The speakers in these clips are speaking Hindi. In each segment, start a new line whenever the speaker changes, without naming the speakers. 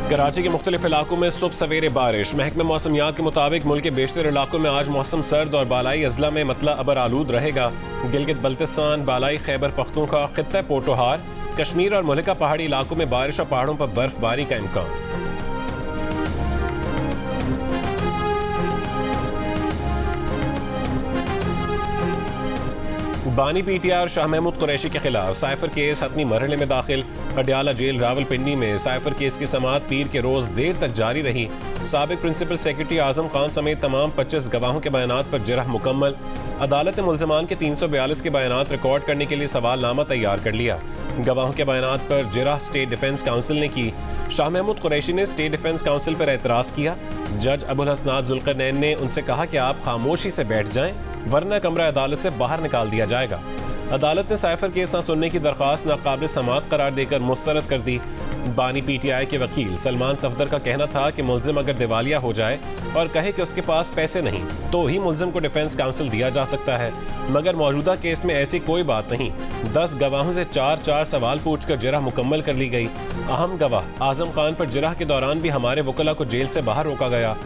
कराची के मुख्तलिफ इलाकों में सुबह सवेरे बारिश। महकमे मौसमियात के मुताबिक मुल्क के बेशतर इलाकों में आज मौसम सर्द और बालाई अजला में मतला अबर आलूद रहेगा। गिलगित बल्तिस्तान, बालाई खैबर पख्तूनख्वा, खित्ता पोटोहार, कश्मीर और मुल्का पहाड़ी इलाकों में बारिश और पहाड़ों पर बर्फबारी का इम्कान। बानी पीटीआई और शाह महमूद कुरैशी के खिलाफ साइफर केस हतमी मरहले में दाखिल। अडयाला जेल रावलपिंडी में साइफर केस की समाअत पीर के रोज देर तक जारी रही। साबिक प्रिंसिपल सेक्रेटरी आजम खान समेत तमाम 25 गवाहों के बयानात पर जरह मुकम्मल। अदालत ने मुल्ज़िमान के 342 के बयानात रिकॉर्ड करने के लिए सवालनामा तैयार कर लिया। गवाहों के बयानात पर जरह स्टेट डिफेंस काउंसिल ने की। शाह महमूद कुरैशी ने स्टेट डिफेंस काउंसिल पर एतराज़ किया। जज अबुल हसनात जुल्करनैन ने उनसे कहा कि आप खामोशी से बैठ जाएं, वरना कमरा अदालत से बाहर निकाल दिया जाएगा। अदालत ने साइफर केस न सुनने की दरख्वास्त नाकाबिल समाअत करार देकर मुस्तरद कर दी। बानी पीटीआई के वकील सलमान सफदर का कहना था कि मुल्जिम अगर दिवालिया हो जाए और कहे कि उसके पास पैसे नहीं तो ही मुल्जिम को डिफेंस काउंसिल दिया जा सकता है, मगर मौजूदा केस में ऐसी कोई बात नहीं। 10 गवाहों से 4 सवाल पूछकर जरह मुकम्मल कर ली गई। अहम गवाह आजम खान पर जरह के दौरान भी हमारे वकला को जेल से बाहर रोका गया।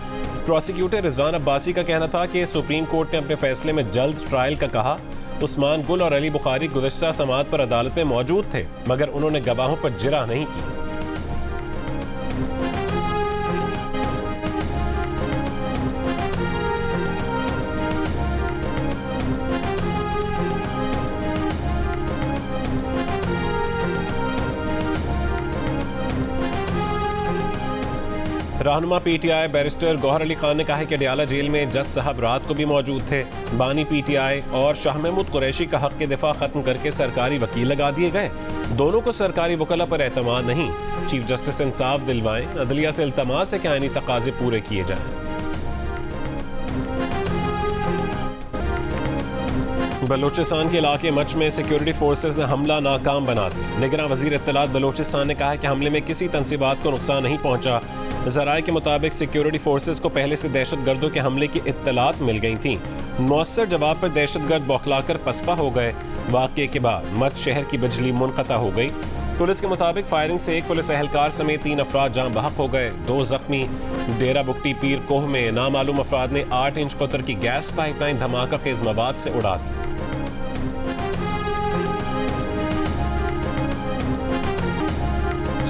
प्रोसिक्यूटर रिजवान अब्बासी का कहना था कि सुप्रीम कोर्ट ने अपने फैसले में जल्द ट्रायल का कहा। उस्मान गुल और अली बुखारी गुज़श्ता समाअत पर अदालत में मौजूद थे, मगर उन्होंने गवाहों पर जरह नहीं की। रहनुमा पीटीआई बैरिस्टर गौहर अली खान ने कहा कि अडयाला जेल में जज साहब रात को भी मौजूद थे। बानी पीटीआई और शाह महमूद कुरैशी का हक के दिफा खत्म करके सरकारी वकील लगा दिए गए। दोनों को सरकारी वकला पर एतमाद नहीं। चीफ जस्टिस इंसाफ दिलवाएं, अदलिया से इल्तमास है कि आईनी तकाजे पूरे किए जाएं। बलूचिस्तान के इलाके मच में सिक्योरिटी फोर्सेस ने हमला नाकाम बना दिया। निगरान वजीर इत्तलात बलूचिस्तान ने कहा कि हमले में किसी तंसीबात को नुकसान नहीं पहुंचा। ज़राए के मुताबिक सिक्योरिटी फोर्सेस को पहले से दहशतगर्दों के हमले की इत्तलात मिल गई थी। मौसर जवाब पर दहशतगर्द बौखलाकर पसपा हो गए। वाक़े के बाद मच शहर की बिजली मुनक़ता हो गई। पुलिस के मुताबिक फायरिंग से एक पुलिस एहलकार समेत 3 अफराद जान बहक हो गए, 2 जख्मी। डेरा बुगटी पीर कोह में नामालूम अफराद ने 8 इंच कतर की गैस पाइपलाइन धमाका खेज मवाद से उड़ा दी।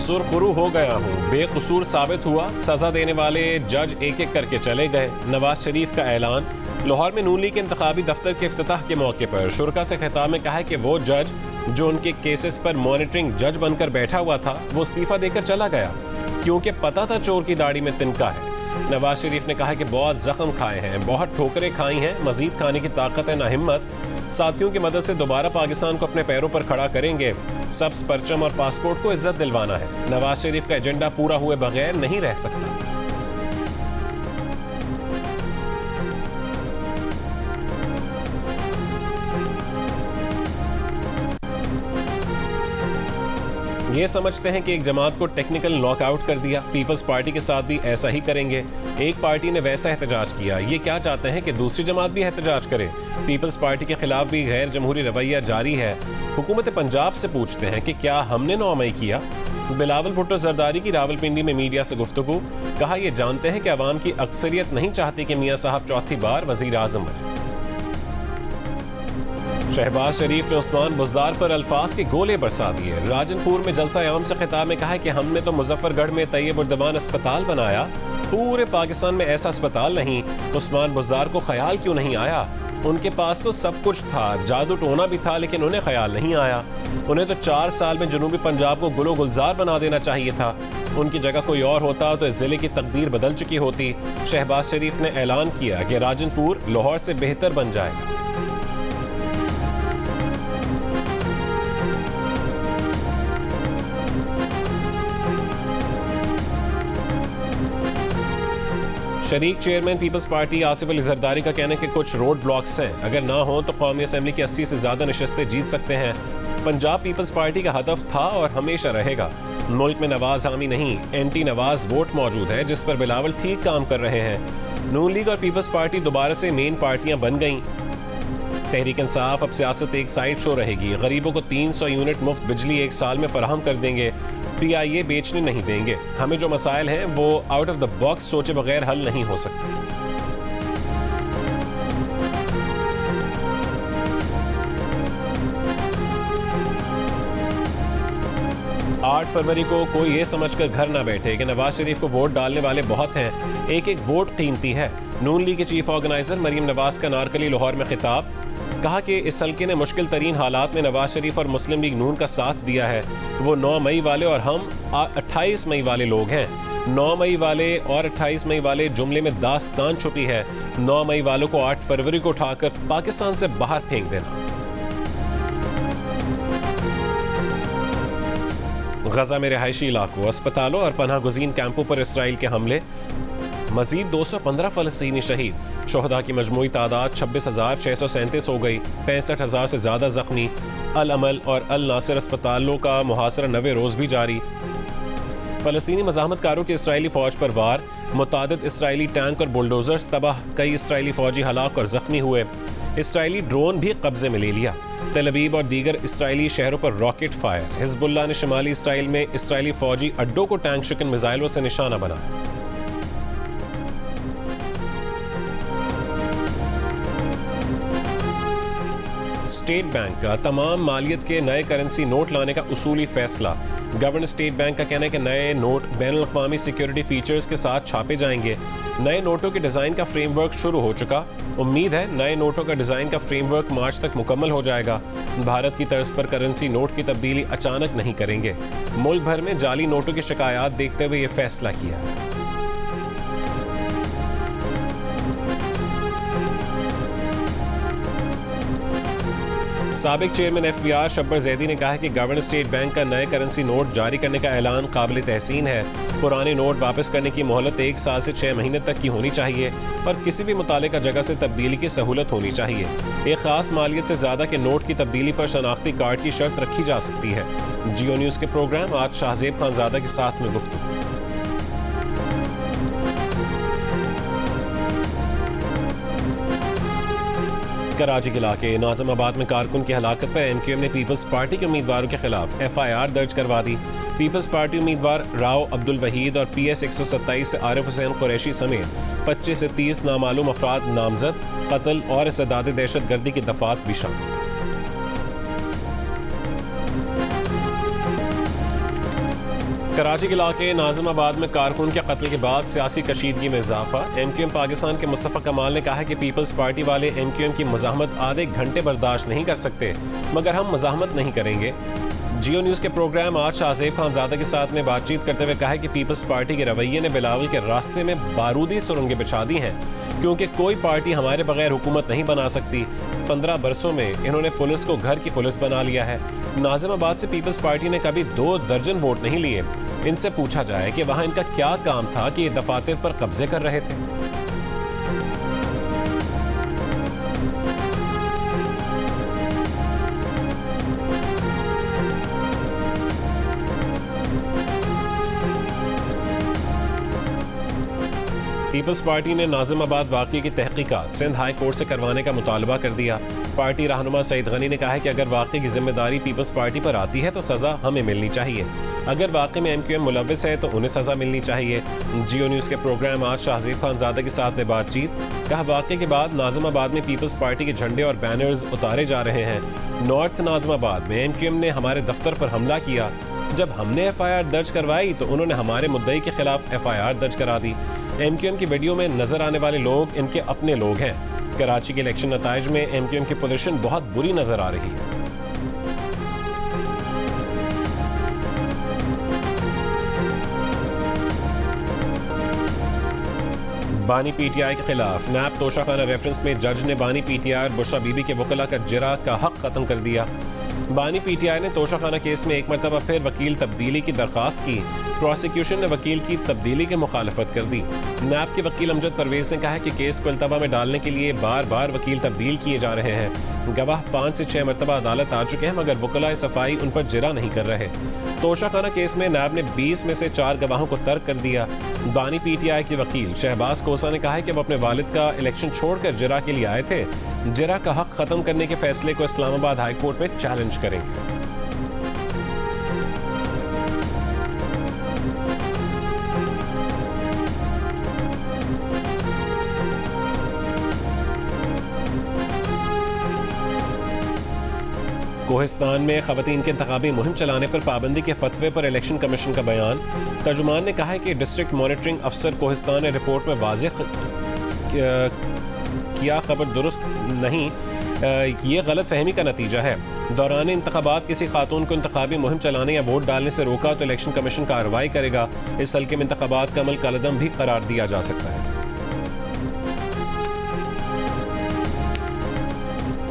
सुरखरू हो गया हूँ, बेकसूर साबित हुआ, सजा देने वाले जज एक एक करके चले गए। नवाज शरीफ का ऐलान। लाहौर में नून लीग के इंतखाबी दफ्तर के इफ्तिताह के मौके पर शुरका से खिताब में कहा है कि वो जज जो उनके केसेस पर मॉनिटरिंग जज बनकर बैठा हुआ था वो इस्तीफा देकर चला गया, क्योंकि पता था चोर की दाढ़ी में तिनका है। नवाज शरीफ ने कहा कि बहुत जख्म खाए हैं, बहुत ठोकरें खाई हैं, मजीद खाने की ताकत है ना हिम्मत। साथियों की मदद से दोबारा पाकिस्तान को अपने पैरों पर खड़ा करेंगे। सब्ज परचम और पासपोर्ट को इज्जत दिलवाना है। नवाज शरीफ का एजेंडा पूरा हुए बगैर नहीं रह सकता। ये समझते हैं कि एक जमात को टेक्निकल नॉकआउट कर दिया, पीपल्स पार्टी के साथ भी ऐसा ही करेंगे। एक पार्टी ने वैसा एहतजाज किया, ये क्या चाहते हैं कि दूसरी जमात भी एहतजाज करे? पीपल्स पार्टी के खिलाफ भी गैर जमहूरी रवैया जारी है। हुकूमत पंजाब से पूछते हैं कि क्या हमने 9 मई किया? बिलावल भुट्टो जरदारी की रावलपिंडी में मीडिया से गुफ्तगू। कहा ये जानते हैं कि अवाम की अक्सरियत नहीं चाहती कि मियाँ साहब चौथी बार वजीर आजम बने। शहबाज शरीफ ने उस्मान बुज़दार पर अल्फाज के गोले बरसा दिए। राजनपुर में जलसा आम से खिताब में कहा कि हमने तो मुजफ्फरगढ़ में तैयब उर्दवान अस्पताल बनाया, पूरे पाकिस्तान में ऐसा अस्पताल नहीं। उस्मान बुज़दार को ख्याल क्यों नहीं आया? उनके पास तो सब कुछ था, जादू टोना भी था, लेकिन उन्हें ख्याल नहीं आया। उन्हें तो 4 साल में जनूबी पंजाब को गुलो गुलजार बना देना चाहिए था। उनकी जगह कोई और होता तो इस जिले की तकदीर बदल चुकी होती। शहबाज शरीफ ने ऐलान किया कि राजनपुर लाहौर से बेहतर बन जाएगा। शरीक चेयरमैन पीपल्स पार्टी आसिफ अली जरदारी का कहना है कि कुछ रोड ब्लॉक्स हैं, अगर ना हो तो कौमी असम्बली की 80 से ज़्यादा नशस्तें जीत सकते हैं। पंजाब पीपल्स पार्टी का हदफ था और हमेशा रहेगा। मुल्क में नवाज हामी नहीं, एंटी नवाज वोट मौजूद है, जिस पर बिलावल ठीक काम कर रहे हैं। नून लीग और पीपल्स पार्टी दोबारा से मेन पार्टियां बन गईं। तहरीक इंसाफ अब सियासत एक साइड शो रहेगी। गरीबों को 300 यूनिट मुफ्त बिजली एक साल में फराहम कर देंगे। PIA बेचने नहीं देंगे। हमें जो मसाइल हैं वो आउट ऑफ द बॉक्स सोचे बगैर हल नहीं हो सकते। 8 फरवरी को कोई ये समझकर घर ना बैठे कि नवाज शरीफ को वोट डालने वाले बहुत हैं। एक एक वोट कीमती है। नून लीग के चीफ ऑर्गेनाइजर मरीम नवाज का नारकली लाहौर में खिताब। कहा कि इस हल्के ने मुश्किल तरीन हालात में नवाज शरीफ और मुस्लिम लीग नून का साथ दिया है। वो 9 मई वाले और हम 28 मई वाले लोग हैं। 9 मई वाले और 28 मई वाले जुमले में दास्तान छुपी है। 9 मई वालों को 8 फरवरी को उठाकर पाकिस्तान से बाहर फेंक देना। गजा में रिहायशी इलाकों, अस्पतालों और पनाह गुज़ीन कैंपों पर इसराइल के हमले। मजीद 215 फलस्तीनी शहीद। शोहदा की मजमूई तादाद 26,637 हो गई। 65,000 से ज़्यादा जख्मी। अल अमल और अल नासिर अस्पतालों का मुहासरा 90 रोज़ भी जारी। फलस्तीनी मज़ाहमतकारों के इसराइली फ़ौज पर वार। मुतादिद इसराइली टैंक और बुलडोजर्स तबाह। कई इसराइली फ़ौजी हलाक और ज़ख्मी हुए। इसराइली ड्रोन भी कब्जे में ले लिया। तेल अवीव और दीगर इसराइली शहरों पर रॉकेट फायर। हिजबुल्लाह ने शुमाली इसराइल में इसराइली फ़ौजी अड्डों को टैंक शिकन मिसाइलों से निशाना बनाया। स्टेट बैंक का तमाम मालियत के नए करेंसी नोट लाने का उसूली फैसला। गवर्नर स्टेट बैंक का कहना है कि नए नोट बैनुल-अक़वामी सिक्योरिटी फीचर्स के साथ छापे जाएंगे। नए नोटों के डिज़ाइन का फ्रेमवर्क शुरू हो चुका। उम्मीद है नए नोटों का डिज़ाइन का फ्रेमवर्क मार्च तक मुकम्मल हो जाएगा। भारत की तर्ज पर करेंसी नोट की तब्दीली अचानक नहीं करेंगे। मुल्क भर में जाली नोटों की शिकायत देखते हुए यह फैसला किया है। साबिक चेयरमैन FBI शब्बर जैदी ने कहा है कि गवर्नर स्टेट बैंक का नए करेंसी नोट जारी करने का ऐलान काबिल तहसीन है। पुराने नोट वापस करने की मोहलत 1 साल से 6 महीने तक की होनी चाहिए और किसी भी मुतालिका जगह से तब्दीली की सहूलत होनी चाहिए। एक खास मालियत से ज़्यादा के नोट की तब्दीली पर शनाख्ती कार्ड की शर्त रखी जा सकती है। जियो न्यूज़ के प्रोग्राम आज शाहजेब खानजादा के साथ में गुफ्तगू। कराची के इलाके नाज़िमाबाद में कारकुन की हलाकत पर MQM ने पीपल्स पार्टी के उम्मीदवारों के खिलाफ FIR दर्ज करवा दी। पीपल्स पार्टी उम्मीदवार राव अब्दुल वहीद और PS 127 से आरिफ हुसैन कुरैशी समेत 25 से 30 नामालूम अफराद नामजद। कत्ल और इस्तेदाद दहशत गर्दी की दफात भी शामिल। कराची के इलाके नाज़िमाबाद में कारकुन के कत्ल के बाद सियासी कशीदगी में इजाफा। MQM पाकिस्तान के मुस्तफ़ा कमाल ने कहा है कि पीपल्स पार्टी वाले MQM की मज़ाहमत आधे घंटे बर्दाश्त नहीं कर सकते, मगर हम मज़ाहमत नहीं करेंगे। जियो न्यूज़ के प्रोग्राम आज शाहजेब खानजादा के साथ में बातचीत करते हुए कहा है कि पीपल्स पार्टी के रवैये ने बिलावल के रास्ते में बारूदी सुरंगें बिछा दी हैं, क्योंकि कोई पार्टी हमारे बगैर हुकूमत नहीं बना सकती। 15 बरसों में इन्होंने पुलिस को घर की पुलिस बना लिया है। नाज़िमाबाद से पीपल्स पार्टी ने कभी 2 दर्जन वोट नहीं लिए। इनसे पूछा जाए कि वहां इनका क्या काम था कि ये दफातर पर कब्जे कर रहे थे। पीपल्स पार्टी ने नाज़िमाबाद वाक़ये की तहकीकात सिंध हाई कोर्ट से करवाने का मुतालबा कर दिया। पार्टी रहनुमा सईद गनी ने कहा है कि अगर वाक़ये की जिम्मेदारी पीपल्स पार्टी पर आती है तो सज़ा हमें मिलनी चाहिए। अगर वाक़ये में MQM मुलव्विस है तो उन्हें सज़ा मिलनी चाहिए। जियो न्यूज़ के प्रोग्राम आज शाहजेब खानजादा के साथ में बातचीत। कहा वाक़ये के बाद नाज़िमाबाद में पीपल्स पार्टी के झंडे और बैनर्स उतारे जा रहे हैं। नॉर्थ नाज़िमाबाद में MQM ने हमारे दफ्तर पर हमला किया। जब हमने FIR दर्ज करवाई तो उन्होंने हमारे मुद्दई के खिलाफ FIR दर्ज करा दी। MQM की वीडियो में नजर आने वाले लोग इनके अपने लोग हैं। कराची के इलेक्शन नताइज में MQM की पोजीशन बहुत बुरी नजर आ रही है। बानी PTI के खिलाफ नैब तोशाखाना रेफरेंस में जज ने बानी PTI और बुशरा बीबी के वकला का जिरा का हक खत्म कर दिया। बानी PTI ने तोशाखाना केस में एक मरतबा फिर वकील तब्दीली की दरख्वास्त की। प्रोसिक्यूशन ने वकील की तब्दीली की मुखालफत कर दी। नैब के वकील अमजद परवेज ने कहा है कि केस को इल्तवा में डालने के लिए बार बार वकील तब्दील किए जा रहे हैं। गवाह 5 से 6 मरतबा अदालत आ चुके हैं, मगर वकलाए सफाई उन पर जिरा नहीं कर रहे। तोशाखाना केस में नैब ने 20 में से 4 गवाहों को तर्क कर दिया। बानी PTI के वकील शहबाज कोसा ने कहा है कि वो अपने वालिद का इलेक्शन छोड़कर जिरा के लिए आए थे, जरा का हक खत्म करने के फैसले को इस्लामाबाद हाई कोर्ट में चैलेंज करेंगे। कोहिस्तान में खवातीन के इंतखाबी मुहिम चलाने पर पाबंदी के फतवे पर इलेक्शन कमीशन का बयान। तर्जुमान ने कहा है कि डिस्ट्रिक्ट मॉनिटरिंग अफसर कोहिस्तान ने रिपोर्ट में वाज़ेह किया खबर दुरुस्त नहीं, ये गलत फहमी का नतीजा है। दौरान इंतखाबात किसी खातून को इंतखाबी मुहिम चलाने या वोट डालने से रोका तो इलेक्शन कमीशन कार्रवाई करेगा। इस हल्के में इंतखाबात का अमल कलअदम भी करार दिया जा सकता है।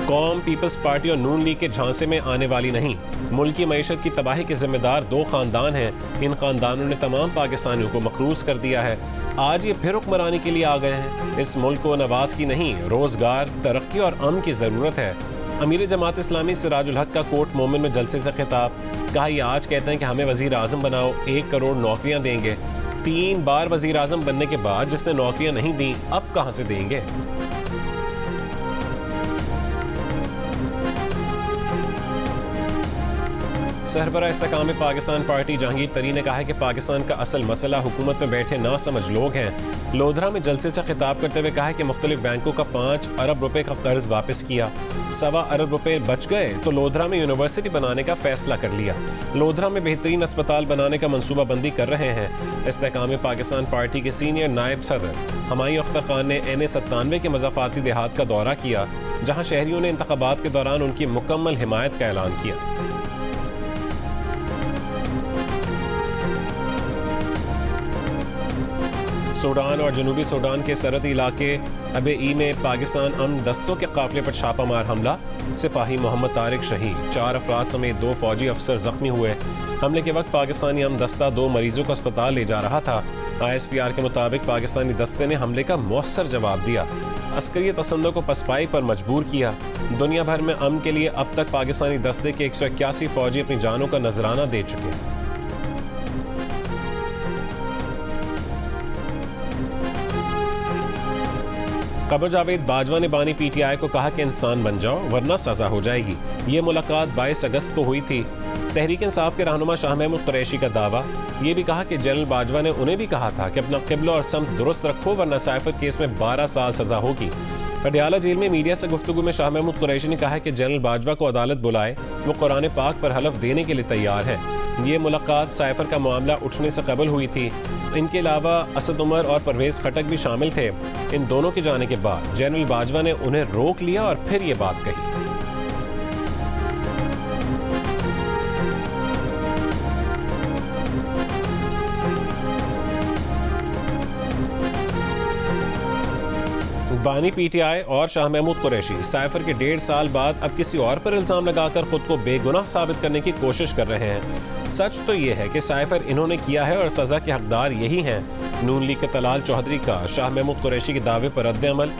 कौम पीपल्स पार्टी और नून लीग के झांसे में आने वाली नहीं। मुल्क की मईशत की तबाही के जिम्मेदार दो खानदान हैं। इन खानदानों ने तमाम पाकिस्तानियों को मकरूज कर दिया है। आज ये फिर हुक्मरानी के लिए आ गए हैं। इस मुल्क को नवाज की नहीं, रोजगार, तरक्की और अमन की जरूरत है। अमीर जमात इस्लामी सिराजुल हक का कोर्ट मोमिन में जलसे से खिताब। कहा ये आज कहते हैं कि हमें वजीर आजम बनाओ, 1 करोड़ नौकरियां देंगे। 3 बार वजीर आजम बनने के बाद जिसने नौकरियां नहीं दी, अब कहां से देंगे। सरबराह इस्तेकाम पाकिस्तान पार्टी जहांगीर तरीन ने कहा है कि पाकिस्तान का असल मसला हुकूमत में बैठे ना समझ लोग हैं। लोधरा में जलसे से खिताब करते हुए कहा है कि मुख्तलिफ बैंकों का 5 अरब रुपए का कर्ज वापस किया, 1.25 अरब रुपए बच गए तो लोधरा में यूनिवर्सिटी बनाने का फैसला कर लिया। लोधरा में बेहतरीन अस्पताल बनाने का मनसूबा बंदी कर रहे हैं। इस्तेकाम पाकिस्तान पार्टी के सीनियर नायब सदर हमायूं अख्तर खान ने NA97 के मज़ाफ़ाती देहात का दौरा किया, जहाँ शहरियों ने इंतखाबात के दौरान उनकी मुकम्मल हिमायत का ऐलान किया। सूडान और जनूबी सूडान के सरहदी इलाके अबे-ई में पाकिस्तान अमन दस्तों के काफिले पर छापामार हमला। सिपाही मोहम्मद तारिक शहीद, 4 अफराद समेत 2 फौजी अफसर जख्मी हुए। हमले के वक्त पाकिस्तानी अमन दस्ता 2 मरीजों को अस्पताल ले जा रहा था। ISPR के मुताबिक पाकिस्तानी दस्ते ने हमले का मौसर जवाब दिया, अस्करियत पसंदों को पसपाई पर मजबूर किया। दुनिया भर में अमन के लिए अब तक पाकिस्तानी दस्ते के 181 फौजी अपनी जानों का नजराना दे चुके हैं। कबर जावेद बाजवा ने बानी PTI को कहा कि इंसान बन जाओ वरना सजा हो जाएगी। ये मुलाकात 22 अगस्त को हुई थी। तहरीक इंसाफ के रहनुमा शाह महमूद कुरैशी का दावा। ये भी कहा कि जनरल बाजवा ने उन्हें भी कहा था कि अपना क़िबला और समत दुरुस्त रखो वरना साइफर केस में 12 साल सजा होगी। पटियाला जेल में मीडिया से गुफ्तगू में शाह महमूद कुरैशी ने कहा कि जनरल बाजवा को अदालत बुलाए, वो कुरान पाक पर हलफ देने के लिए तैयार है। ये मुलाकात साइफर का मामला उठने से कबल हुई थी। इनके अलावा असद उमर और परवेज खटक भी शामिल थे। इन दोनों के जाने के बाद जनरल बाजवा ने उन्हें रोक लिया और फिर ये बात कही। बानी PTI और शाह महमूद कुरैशी साइफर के 1.5 साल बाद अब किसी और पर इल्जाम लगाकर खुद को बेगुनाह साबित करने की कोशिश कर रहे हैं। सच तो ये है कि साइफर इन्होंने किया है और सजा के हकदार यही हैं। नून लीग के तलाल चौधरी का शाह महमूद कुरैशी के दावे पर रद्द-ए-अमल।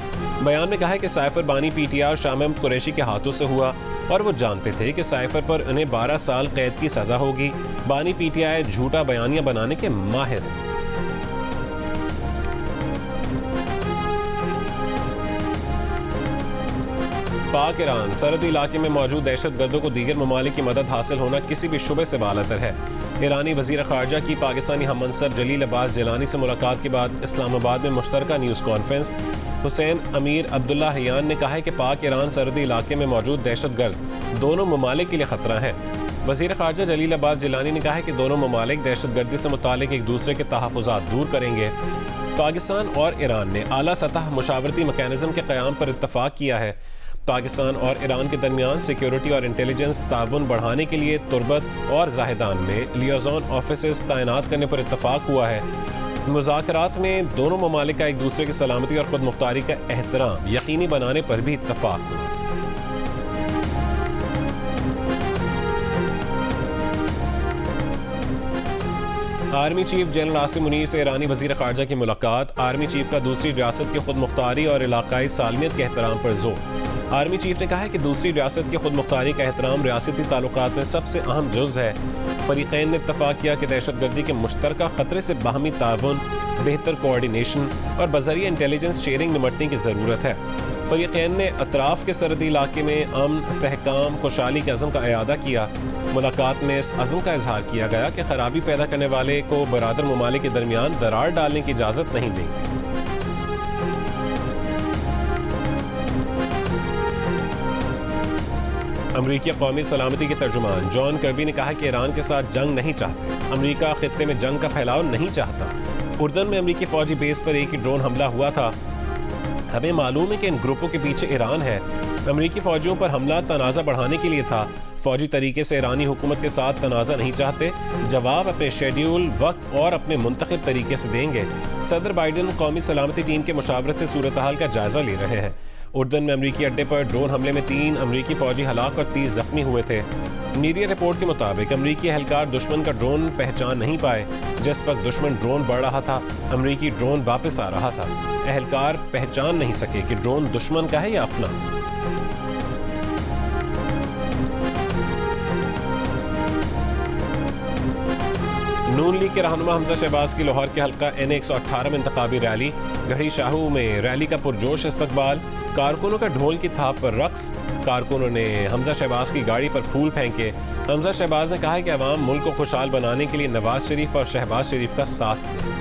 बयान में कहा है कि साइफर बानी PTI और शाह महमूद कुरैशी के हाथों से हुआ और वो जानते थे कि साइफर पर उन्हें 12 साल कैद की सजा होगी। बानी PTI झूठा बयानिया बनाने के माहिर हैं। पाक ईरान सरहदी इलाके में मौजूद दहशतगर्दों को दीगर ममालिक की मदद हासिल होना किसी भी शुबे से बालातर है। ईरानी वजीर खारजा की पाकिस्तानी हम मनसब जलील अब्बास जिलानी से मुलाकात के बाद इस्लामाबाद में मुश्तरका न्यूज़ कॉन्फ्रेंस। हुसैन अमीर अब्दुल्ला हयान ने कहा है कि पाक ईरान सरहदी इलाके में मौजूद दहशतगर्द दोनों ममालिक के लिए खतरा है। वजीर खारजा जलील अब्बास जिलानी ने कहा है कि दोनों ममालिक दहशतगर्दी से मुतालिक एक दूसरे के तहफ़्फ़ुज़ात दूर करेंगे। पाकिस्तान और ईरान ने आला सतह मुशावरती मैकेनिज्म के क़याम पर इत्तफ़ाक़ किया है। पाकिस्तान और ईरान के दरमियान सिक्योरिटी और इंटेलिजेंस ताउन बढ़ाने के लिए तुर्बत और जाहिदान में लियाज़ोन ऑफिसेस तैनात करने पर इत्तफ़ाक़ हुआ है। मुज़ाकरात में दोनों ममालिक का एक दूसरे की सलामती और खुद मुख्तारी का एहतराम यकीनी बनाने पर भी इत्तफ़ाक़ हुआ। Army chief general Asim Munir से ईरानी वजीर खारजा की मुलाकात। आर्मी चीफ का दूसरी रियासत की खुद मुख्तारी और इलाकाई सालमियत के एहतराम पर जोर। आर्मी चीफ ने कहा है कि दूसरी रियासत की खुद मुख्तारी का एहतराम रियासती ताल्लुकात में सबसे अहम जुज़ है। फरीक़ैन ने इत्तफ़ाक़ किया कि दहशतगर्दी के मुश्तरका ख़तरे से बाहमी ताउन, बेहतर कोऑर्डिनेशन और बज़रिया इंटेलिजेंस शेयरिंग निमटने की ज़रूरत है। फरीक़ैन ने अतराफ के सरहदी इलाके में अमन, इस्तेहकाम, खुशहाली के अज़म का इयादा किया। मुलाकात में इस अज़म का इजहार किया गया कि खराबी पैदा करने वाले को बरादर ममालिक के दरमियान दरार डालने की इजाज़त नहीं देंगे। अमरीकी कौमी सलामती के तर्जुमान जॉन कर्बी ने कहा कि ईरान के साथ जंग नहीं चाहते। अमरीका खित्ते में जंग का फैलाव नहीं चाहता। उर्दन में अमरीकी फौजी बेस पर एक ही ड्रोन हमला हुआ था। हमें मालूम है कि इन ग्रुपों के पीछे ईरान है। अमरीकी फौजियों पर हमला तनाज़ा बढ़ाने के लिए था। फौजी तरीके से ईरानी हुकूमत के साथ तनाज़ा नहीं चाहते। जवाब अपने शेड्यूल, वक्त और अपने मुंतखब तरीके से देंगे। सदर बाइडन कौमी सलामती टीम के मुशावरत से सूरत हाल का जायजा ले रहे हैं। उर्दन में अमरीकी अड्डे पर ड्रोन हमले में 3 अमरीकी फौजी हलाक और 30 जख्मी हुए थे। मीडिया रिपोर्ट के मुताबिक अमरीकी एहलकार दुश्मन का ड्रोन पहचान नहीं पाए। जिस वक्त दुश्मन ड्रोन बढ़ रहा था, अमरीकी ड्रोन वापस आ रहा था। एहलकार पहचान नहीं सके कि ड्रोन दुश्मन का है या अपना। नून लीग के रहनुमा हमजा शहबाज की लाहौर के हल्का N118 में इंतखाबी रैली। गढ़ी शाहू में रैली का पुरजोश इस्तकबाल। कारकुनों का ढोल की थाप पर रक्स। कारकुनों ने हमजा शहबाज की गाड़ी पर फूल फेंके। हमजा शहबाज ने कहा है कि अवाम मुल्क को खुशहाल बनाने के लिए नवाज शरीफ और शहबाज शरीफ का साथ दें।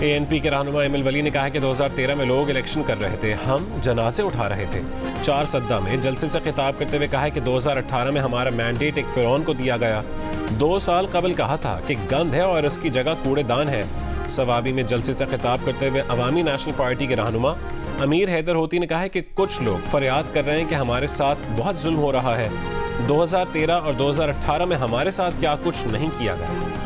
ANP के रहनुमा एम एल वली ने कहा कि 2013 में लोग इलेक्शन कर रहे थे, हम जनाजे उठा रहे थे। 4 सद्दा में जलसे से खिताब करते हुए कहा है कि 2018 में हमारा मैंडेट एक फिरौन को दिया गया। 2 साल कबल कहा था कि गंद है और इसकी जगह कूड़ेदान है। सवाबी में जलसे से खिताब करते हुए अवामी नेशनल पार्टी के रहनुमा अमीर हैदर होती ने कहा है कि कुछ लोग फरियाद कर रहे हैं कि हमारे साथ बहुत जुल्म हो रहा है। 2013 और 2018 में हमारे साथ क्या कुछ नहीं किया गया।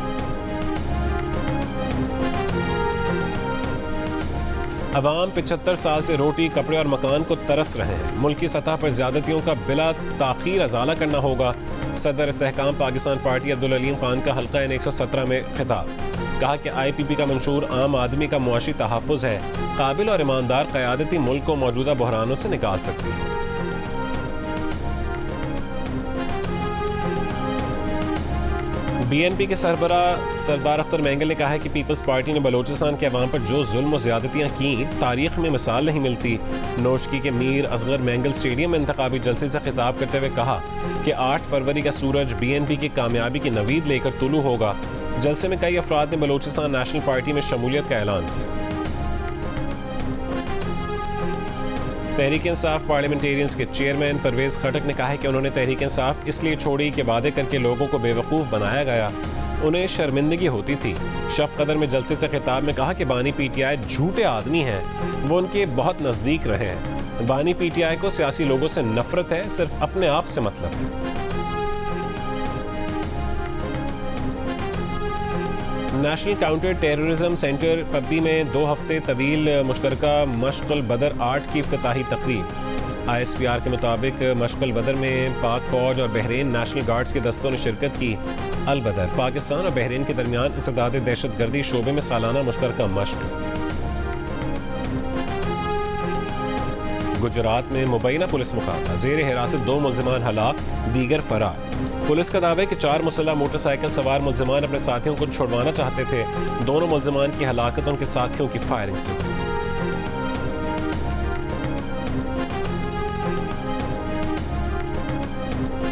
अवाम 75 साल से रोटी, कपड़े और मकान को तरस रहे हैं। मुल्क की सतह पर ज्यादतियों का बिला ताखीर अजाला करना होगा। सदर इस्तेहकाम पाकिस्तान पार्टी अब्दुल अलीम खान का हल्का N117 में खिताब। कहा कि IPP का मंशूर आम आदमी का मुआशी तहफ़्फ़ुज़ है। काबिल और ईमानदार क़यादती मुल्क को मौजूदा बहरानों से निकाल सकती है। BNP के सरबरा सरदार अख्तर मैंगल ने कहा है कि पीपल्स पार्टी ने बलोचिस्तान के अवाम पर जो जुल्म और ज़्यादतियाँ की, तारीख में मिसाल नहीं मिलती। नोशकी के मीर असगर मैंगल स्टेडियम में इंतखाबी जलसे से खिताब करते हुए कहा कि 8 फरवरी का सूरज BNP की कामयाबी की नवीद लेकर तुलू होगा। जलसे में कई अफराद ने बलोचिस्तान नेशनल पार्टी में शमूलियत का ऐलान किया। तहरीक इंसाफ पार्लियामेंटेरियंस के चेयरमैन परवेज खटक ने कहा है कि उन्होंने तहरीक इंसाफ इसलिए छोड़ी कि वादे करके लोगों को बेवकूफ़ बनाया गया। उन्हें शर्मिंदगी होती थी। शब कदर में जलसे से खिताब में कहा कि बानी PTI झूठे आदमी हैं, वो उनके बहुत नज़दीक रहे हैं। बानी PTI को सियासी लोगों से नफरत है, सिर्फ अपने आप से मतलब है। नेशनल काउंटर टेररिज्म सेंटर पब्बी में 2 हफ्ते तवील मुश्तरका मशक़ल बदर 8 की इफ्तिताही तकरीब। ISPR के मुताबिक मशक़ल बदर में पाक फ़ौज और बहरीन नेशनल गार्ड्स के दस्तों ने शिरकत की। अल बदर पाकिस्तान और बहरीन के दरमियान इंसदाद दहशतगर्दी शोबे में सालाना मुश्तरका मशक़। गुजरात में मुबैना पुलिस मुकाबला, ज़ेर हिरासत 2 मुल्ज़िमान हलाक, दीगर फरार। पुलिस का दावा है कि 4 मुसल्लह मोटरसाइकिल सवार मुल्ज़िमान अपने साथियों को छुड़वाना चाहते थे। दोनों मुल्ज़िमान की हलाकत उनके साथियों की फायरिंग से हुई।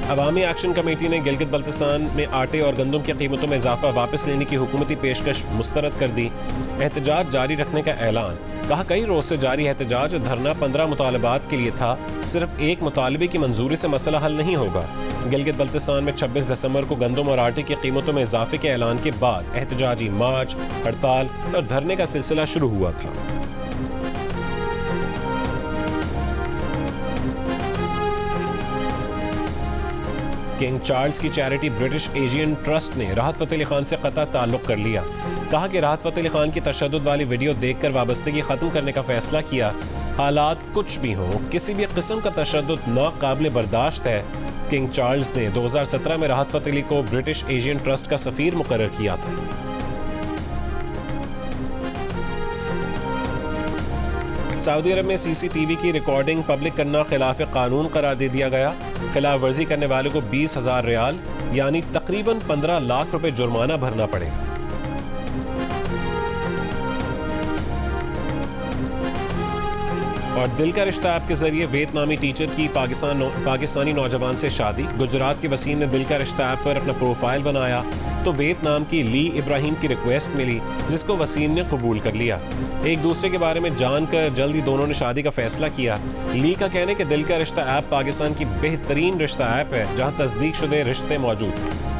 अवामी एक्शन कमेटी ने गिलगित बल्तिस्तान में आटे और गंदम की कीमतों में इजाफा वापस लेने की हुकूमती पेशकश मुस्तरद कर दी। एहतजाज जारी रखने का ऐलान। कहा कई रोज से जारी एहतजाज और धरना 15 मुतालबात के लिए था। सिर्फ एक मुतालबे की मंजूरी से मसला हल नहीं होगा। गिलगित बल्तिस्तान में 26 दिसंबर को गंदम और आटे की कीमतों में इजाफे के ऐलान के बाद एहतजाजी मार्च, हड़ताल और धरने का सिलसिला शुरू हुआ था। किंग चार्ल्स की चैरिटी ब्रिटिश एशियन ट्रस्ट ने राहत फ़तेह अली खान से क़तई ताल्लुक़ कर लिया। कहा कि राहत फ़तेह अली खान की तशद्दुद वाली वीडियो देखकर वाबस्तगी ख़त्म करने का फैसला किया। हालात कुछ भी हों, किसी भी किस्म का तशद्दुद नाकाबिल बर्दाश्त है। किंग चार्ल्स ने 2017 में राहत फ़तेह अली को ब्रिटिश एशियन ट्रस्ट का सफ़ीर मुकर्रर किया था। सऊदी अरब में CCTV की रिकॉर्डिंग पब्लिक करना खिलाफ कानून करार दे दिया गया। खिलाफ वर्जी करने वालों को 20,000 रियाल यानी तकरीबन 15 लाख रुपए जुर्माना भरना पड़ेगा। और दिल का रिश्ता ऐप के जरिए वियतनामी टीचर की पाकिस्तानी नौजवान से शादी। गुजरात के वसीम ने दिल का रिश्ता ऐप पर अपना प्रोफाइल बनाया तो वियतनाम की ली इब्राहिम की रिक्वेस्ट मिली, जिसको वसीम ने कबूल कर लिया। एक दूसरे के बारे में जानकर जल्द ही दोनों ने शादी का फैसला किया। ली का कहना है कि दिल का रिश्ता ऐप पाकिस्तान की बेहतरीन रिश्ता ऐप है जहां तस्दीक शुदे रिश्ते मौजूद हैं।